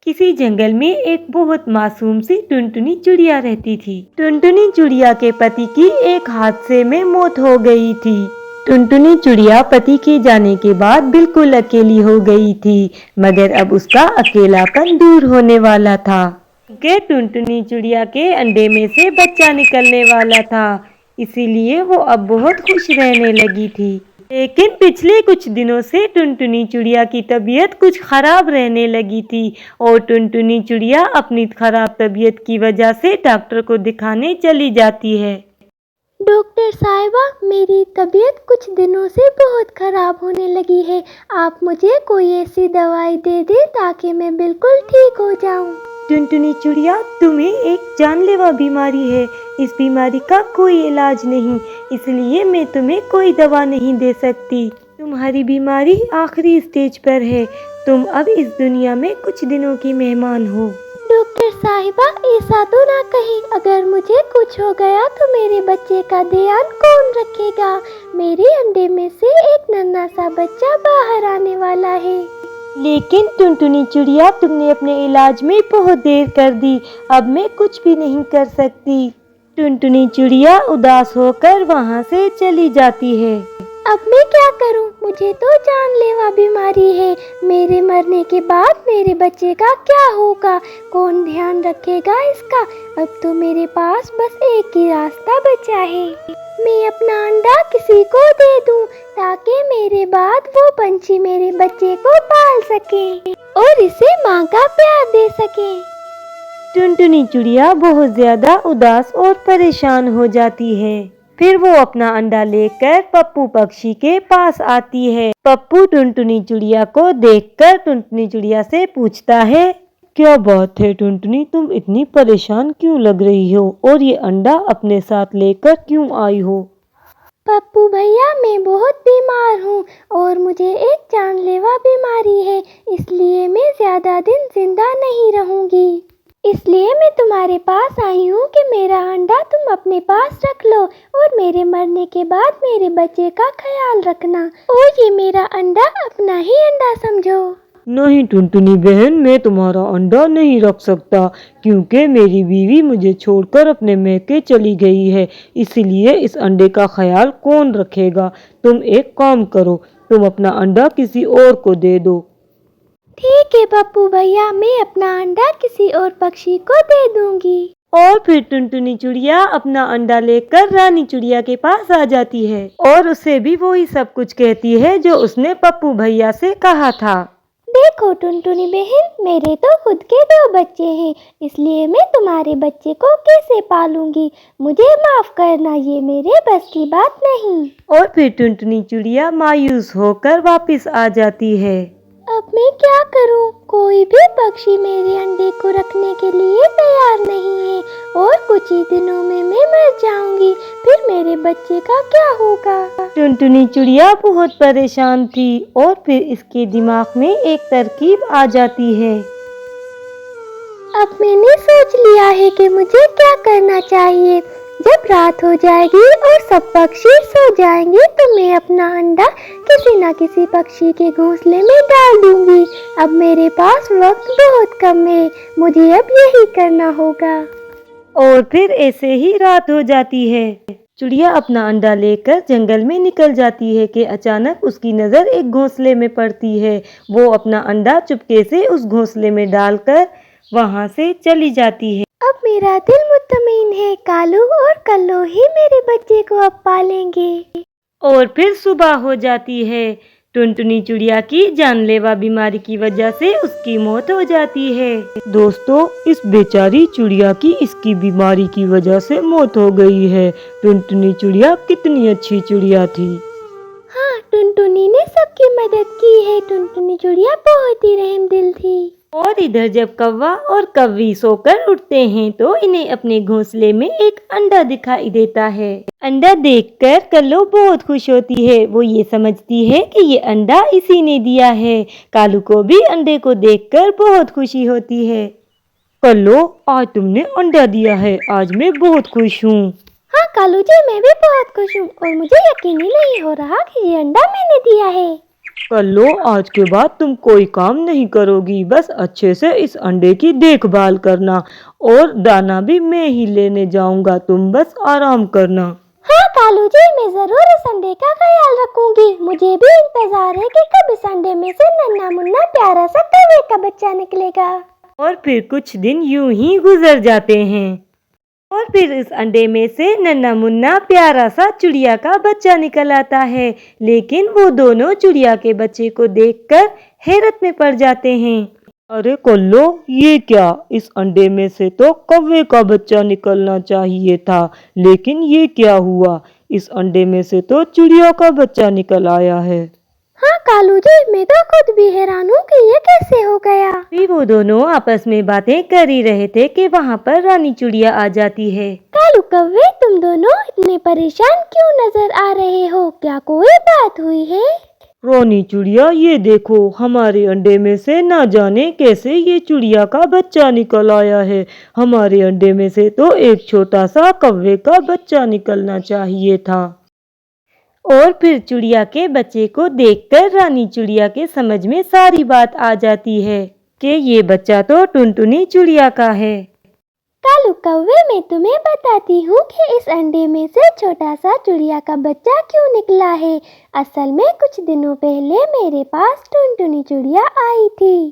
किसी जंगल में एक बहुत मासूम सी टुनटुनी चिड़िया रहती थी। टुनटुनी चिड़िया के पति की एक हादसे में मौत हो गई थी। टुनटुनी चिड़िया पति के जाने के बाद बिल्कुल अकेली हो गई थी, मगर अब उसका अकेलापन दूर होने वाला था। कि टुनटुनी चिड़िया के अंडे में से बच्चा निकलने वाला था, इसीलिए वो अब बहुत खुश रहने लगी थी। लेकिन पिछले कुछ दिनों से टुनटुनी चिड़िया की तबीयत कुछ खराब रहने लगी थी और टुनटुनी चिड़िया अपनी खराब तबीयत की वजह से डॉक्टर को दिखाने चली जाती है। डॉक्टर साहिबा, मेरी तबीयत कुछ दिनों से बहुत ख़राब होने लगी है। आप मुझे कोई ऐसी दवाई दे दें ताकि मैं बिल्कुल ठीक हो जाऊं। टुनटुनी चिड़िया, तुम्हें एक जानलेवा बीमारी है। इस बीमारी का कोई इलाज नहीं, इसलिए मैं तुम्हें कोई दवा नहीं दे सकती। तुम्हारी बीमारी आखिरी स्टेज पर है। तुम अब इस दुनिया में कुछ दिनों की मेहमान हो। डॉक्टर साहिबा, ऐसा तो ना कहीं, अगर मुझे कुछ हो गया तो मेरे बच्चे का ध्यान कौन रखेगा? मेरे अंडे में से एक नन्हा सा बच्चा बाहर आने वाला है। लेकिन टुनटुनी चिड़िया, तुमने अपने इलाज में बहुत देर कर दी। अब मैं कुछ भी नहीं कर सकती। टुनटुनी चिड़िया उदास होकर वहाँ से चली जाती है। अब मैं क्या करूं? मुझे तो जानलेवा बीमारी है। मेरे मरने के बाद मेरे बच्चे का क्या होगा? कौन ध्यान रखेगा इसका? अब तो मेरे पास बस एक ही रास्ता बचा है। मैं अपना अंडा किसी को दे दूं ताकि मेरे बाद वो पंछी मेरे बच्चे को पाल सके और इसे माँ का प्यार दे सके। टुनटुनी चिड़िया बहुत ज्यादा उदास और परेशान हो जाती है। फिर वो अपना अंडा लेकर पप्पू पक्षी के पास आती है। पप्पू टुनटुनी चिड़िया को देखकर टुनटुनी चिड़िया से पूछता है, क्या बात है टुनटुनी, तुम इतनी परेशान क्यों लग रही हो और ये अंडा अपने साथ लेकर क्यों आई हो? पप्पू भैया, मैं बहुत बीमार हूँ और मुझे एक जानलेवा बीमारी है, इसलिए मैं ज्यादा दिन जिंदा नहीं रहूँगी। इसलिए मैं तुम्हारे पास आई हूँ कि मेरा अंडा तुम अपने पास रख लो और मेरे मरने के बाद मेरे बच्चे का ख्याल रखना और ये मेरा अंडा अपना ही अंडा समझो। नहीं टुनटुनी बहन, मैं तुम्हारा अंडा नहीं रख सकता क्योंकि मेरी बीवी मुझे छोड़कर अपने मैके चली गई है। इसलिए इस अंडे का ख्याल कौन रखेगा? तुम एक काम करो, तुम अपना अंडा किसी और को दे दो। ठीक है पप्पू भैया, मैं अपना अंडा किसी और पक्षी को दे दूंगी। और फिर टुनटुनी चिड़िया अपना अंडा लेकर रानी चिड़िया के पास आ जाती है और उसे भी वही सब कुछ कहती है जो उसने पप्पू भैया से कहा था। देखो टुनटुनी बहन, मेरे तो खुद के 2 बच्चे हैं, इसलिए मैं तुम्हारे बच्चे को कैसे पालूंगी? मुझे माफ करना, ये मेरे बस की बात नहीं। और फिर टुनटुनी चिड़िया मायूस होकर वापस आ जाती है। अब मैं क्या करूं? कोई भी पक्षी मेरे अंडे को रखने के लिए तैयार नहीं है और कुछ ही दिनों में मैं मर जाऊंगी। फिर मेरे बच्चे का क्या होगा? टुनटुनी चिड़िया बहुत परेशान थी और फिर इसके दिमाग में एक तरकीब आ जाती है। अब मैंने सोच लिया है कि मुझे क्या करना चाहिए। जब रात हो जाएगी और सब पक्षी सो जाएंगे तो मैं अपना अंडा किसी न किसी पक्षी के घोंसले में डाल दूंगी। अब मेरे पास वक्त बहुत कम है, मुझे अब यही करना होगा। और फिर ऐसे ही रात हो जाती है। चिड़िया अपना अंडा लेकर जंगल में निकल जाती है कि अचानक उसकी नज़र एक घोंसले में पड़ती है। वो अपना अंडा चुपके से उस घोंसले में डालकर वहाँ से चली जाती है। अब मेरा दिल मुतमईन है, कालू और कल्लू ही मेरे बच्चे को अब पालेंगे। और फिर सुबह हो जाती है। टुनटुनी चिड़िया की जानलेवा बीमारी की वजह से उसकी मौत हो जाती है। दोस्तों, इस बेचारी चिड़िया की इसकी बीमारी की वजह से मौत हो गई है। टुनटुनी चिड़िया कितनी अच्छी चिड़िया थी। हाँ, टुनटुनी ने सबकी मदद की है। टुनटुनी चिड़िया बहुत ही रहमदिल थी। और इधर जब कौवा और कौवी सोकर उठते हैं तो इन्हें अपने घोंसले में एक अंडा दिखाई देता है। अंडा देखकर कल्लू बहुत खुश होती है। वो ये समझती है कि ये अंडा इसी ने दिया है। कालू को भी अंडे को देखकर बहुत खुशी होती है। कल्लू, आज तुमने अंडा दिया है, आज मैं बहुत खुश हूँ। हाँ कालू जी, मैं भी बहुत खुश हूँ और मुझे यकीन ही नहीं हो रहा कि ये अंडा मैंने दिया है। कल्लो, आज के बाद तुम कोई काम नहीं करोगी, बस अच्छे से इस अंडे की देखभाल करना और दाना भी मैं ही लेने जाऊंगा, तुम बस आराम करना। हाँ कालू जी, मैं जरूर इस अंडे का ख्याल रखूंगी। मुझे भी इंतजार है कि कब इस अंडे में से नन्हा मुन्ना प्यारा सा कौवे का बच्चा निकलेगा। और फिर कुछ दिन यूं ही गुजर जाते हैं और फिर इस अंडे में से नन्हा मुन्ना प्यारा सा चिड़िया का बच्चा निकल आता है। लेकिन वो दोनों चिड़िया के बच्चे को देखकर हैरत में पड़ जाते हैं। अरे कल्लो, ये क्या, इस अंडे में से तो कौवे का बच्चा निकलना चाहिए था, लेकिन ये क्या हुआ, इस अंडे में से तो चिड़िया का बच्चा निकल आया है। हाँ कालू जी, मैं तो खुद भी हैरान हूँ कि ये कैसे हो गया। फिर वो दोनों आपस में बातें कर ही रहे थे कि वहाँ पर रानी चिड़िया आ जाती है। कालू कौवे, तुम दोनों इतने परेशान क्यों नजर आ रहे हो? क्या कोई बात हुई है? रानी चिड़िया, ये देखो, हमारे अंडे में से ना जाने कैसे ये चिड़िया का बच्चा निकल आया है। हमारे अंडे में से तो एक छोटा सा कौवे का बच्चा निकलना चाहिए था। और फिर चिड़िया के बच्चे को देखकर रानी चिड़िया के समझ में सारी बात आ जाती है कि ये बच्चा तो टुनटुनी चिड़िया का है। कालू कौवे, मैं तुम्हें बताती हूँ कि इस अंडे में से छोटा सा चिड़िया का बच्चा क्यों निकला है। असल में कुछ दिनों पहले मेरे पास टुनटुनी चिड़िया आई थी।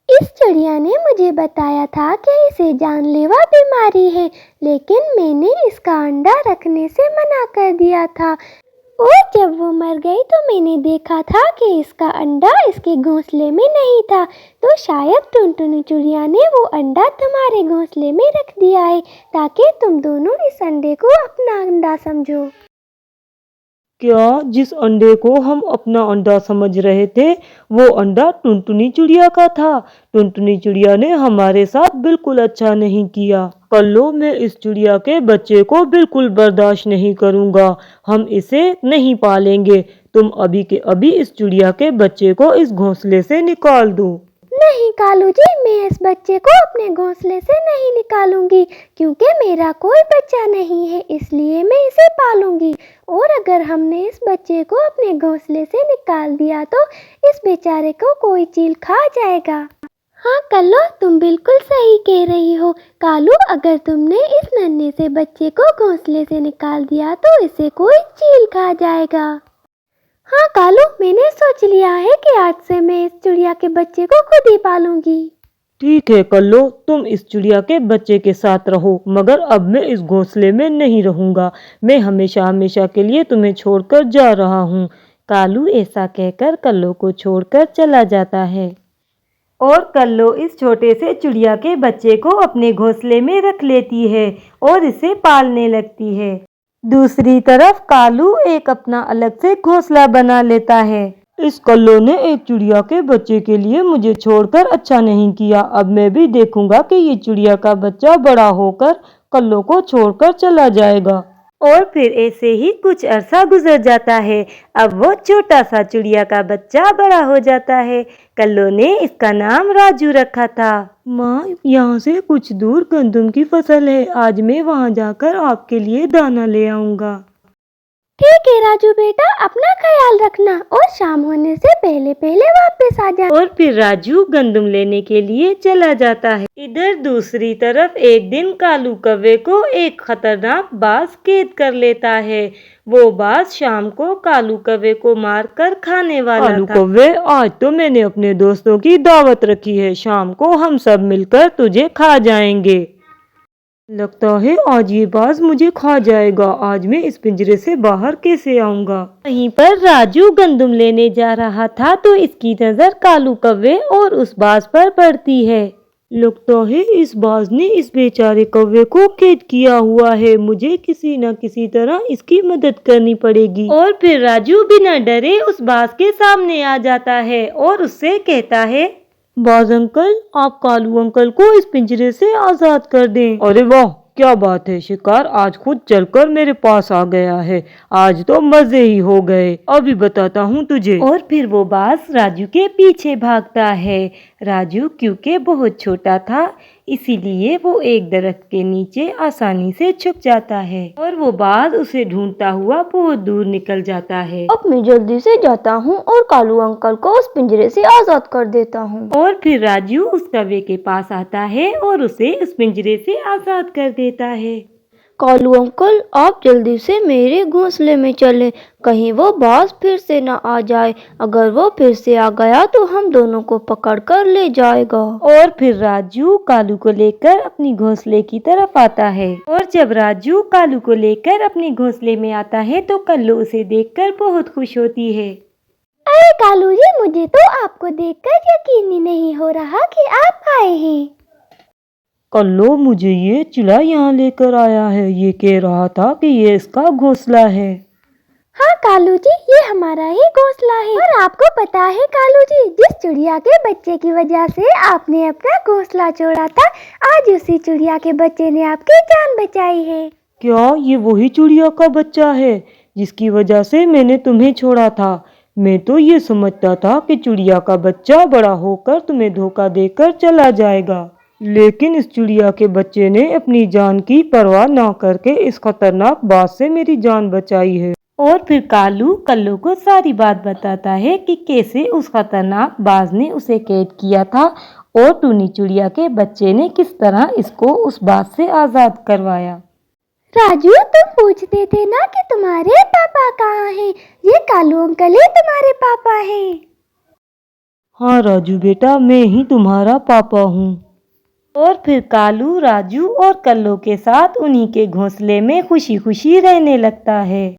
इस चिड़िया ने मुझे बताया था कि इसे जानलेवा बीमारी है, लेकिन मैंने इसका अंडा रखने से मना कर दिया था। और जब वो मर गई तो मैंने देखा था कि इसका अंडा इसके घोंसले में नहीं था, तो शायद टुनटुनी चिड़िया ने वो अंडा तुम्हारे घोंसले में रख दिया है ताकि तुम दोनों इस अंडे को अपना अंडा समझो। क्या, जिस अंडे को हम अपना अंडा समझ रहे थे वो अंडा टुनटुनी चिड़िया का था? टुनटुनी चिड़िया ने हमारे साथ बिल्कुल अच्छा नहीं किया। कल्लो, मैं इस चिड़िया के बच्चे को बिल्कुल बर्दाश्त नहीं करूँगा, हम इसे नहीं पालेंगे। तुम अभी के अभी इस चिड़िया के बच्चे को इस घोंसले से निकाल दो। नहीं कालू जी, मैं इस बच्चे को अपने घोंसले से नहीं निकालूंगी, क्योंकि मेरा कोई बच्चा नहीं है, इसलिए मैं इसे पालूंगी। और अगर हमने इस बच्चे को अपने घोंसले से निकाल दिया तो इस बेचारे को कोई चील खा जाएगा। हाँ कल्लो, तुम बिल्कुल सही कह रही हो। कालू, अगर तुमने इस नन्हे से बच्चे को घोंसले से निकाल दिया तो इसे कोई चील खा जाएगा। हाँ कालू, मैंने सोच लिया है कि आज से मैं इस चिड़िया के बच्चे को खुद ही पालूंगी। ठीक है कल्लो, तुम इस चिड़िया के बच्चे के साथ रहो, मगर अब मैं इस घोंसले में नहीं रहूंगा। मैं हमेशा हमेशा के लिए तुम्हें छोड़कर जा रहा हूँ। कालू ऐसा कहकर कल्लो को छोड़कर चला जाता है और कल्लो इस छोटे से चिड़िया के बच्चे को अपने घोंसले में रख लेती है और इसे पालने लगती है। दूसरी तरफ कालू एक अपना अलग से घोंसला बना लेता है। इस कल्लो ने एक चिड़िया के बच्चे के लिए मुझे छोड़कर अच्छा नहीं किया। अब मैं भी देखूंगा कि ये चिड़िया का बच्चा बड़ा होकर कल्लो को छोड़कर चला जाएगा। और फिर ऐसे ही कुछ अरसा गुजर जाता है। अब वो छोटा सा चिड़िया का बच्चा बड़ा हो जाता है। कल्लो ने इसका नाम राजू रखा था। माँ, यहाँ से कुछ दूर गंदम की फसल है, आज मैं वहाँ जाकर आपके लिए दाना ले आऊँगा। ठीक है राजू बेटा, अपना ख्याल रखना और शाम होने से पहले पहले वापस आ जा। और फिर राजू गंदम लेने के लिए चला जाता है। इधर दूसरी तरफ एक दिन कालू कौवे को एक खतरनाक बाज कैद कर लेता है। वो बाज शाम को कालू कौवे को मारकर खाने वाला था। कालू कौवे, आज तो मैंने अपने दोस्तों की दावत रखी है, शाम को हम सब मिलकर तुझे खा जाएंगे। लगता है आज ये बाज मुझे खा जाएगा। आज मैं इस पिंजरे से बाहर कैसे आऊंगा। वहीं पर राजू गंदम लेने जा रहा था तो इसकी नजर कालू कौवे और उस बाज पर पड़ती है। लगता है इस बाज ने इस बेचारे कौवे को कैद किया हुआ है, मुझे किसी न किसी तरह इसकी मदद करनी पड़ेगी। और फिर राजू बिना डरे उस बाज के सामने आ जाता है और उससे कहता है, बाज अंकल, आप कालू अंकल को इस पिंजरे से आजाद कर दें। अरे वाह, क्या बात है, शिकार आज खुद चलकर मेरे पास आ गया है। आज तो मजे ही हो गए, अभी बताता हूँ तुझे। और फिर वो बाज राजू के पीछे भागता है। राजू क्योंकि बहुत छोटा था इसीलिए वो एक दरख्त के नीचे आसानी से छुप जाता है और वो बाज उसे ढूंढता हुआ बहुत दूर निकल जाता है। अब मैं जल्दी से जाता हूँ और कालू अंकल को उस पिंजरे से आजाद कर देता हूँ। और फिर राजू उस कौवे के पास आता है और उसे उस पिंजरे से आजाद कर देता है। कालू अंकल, आप जल्दी से मेरे घोंसले में चले, कहीं वो बाज फिर से न आ जाए। अगर वो फिर से आ गया तो हम दोनों को पकड़ कर ले जाएगा। और फिर राजू कालू को लेकर अपनी घोंसले की तरफ आता है। और जब राजू कालू को लेकर अपने घोंसले में आता है तो कल्लू उसे देखकर बहुत खुश होती है। अरे कालू जी, मुझे तो आपको देखकर यकीन ही नहीं हो रहा कि आप आए हैं। कल्लू मुझे ये चिड़ा यहाँ लेकर आया है, ये कह रहा था कि ये इसका घोंसला है। हाँ कालू जी, ये हमारा ही घोंसला है। और आपको पता है कालू जी, जिस चिड़िया के बच्चे की वजह से आपने अपना घोंसला छोड़ा था, आज उसी चिड़िया के बच्चे ने आपकी जान बचाई है। क्या ये वही चिड़िया का बच्चा है जिसकी वजह से मैंने तुम्हें छोड़ा था? मैं तो ये समझता था कि चिड़िया का बच्चा बड़ा होकर तुम्हें धोखा देकर चला जाएगा, लेकिन इस चिड़िया के बच्चे ने अपनी जान की परवाह ना करके इस खतरनाक बाज से मेरी जान बचाई है। और फिर कालू कल्लू को सारी बात बताता है कि कैसे उस खतरनाक बाज ने उसे कैद किया था और टूनी चिड़िया के बच्चे ने किस तरह इसको उस बाज से आजाद करवाया। राजू, तुम पूछते थे ना कि तुम्हारे पापा कहाँ हैं? ये कालू अंकल ही तुम्हारे पापा हैं। हाँ राजू बेटा, मैं ही तुम्हारा पापा हूँ। और फिर कालू राजू और कल्लू के साथ उन्हीं के घोंसले में खुशी खुशी रहने लगता है।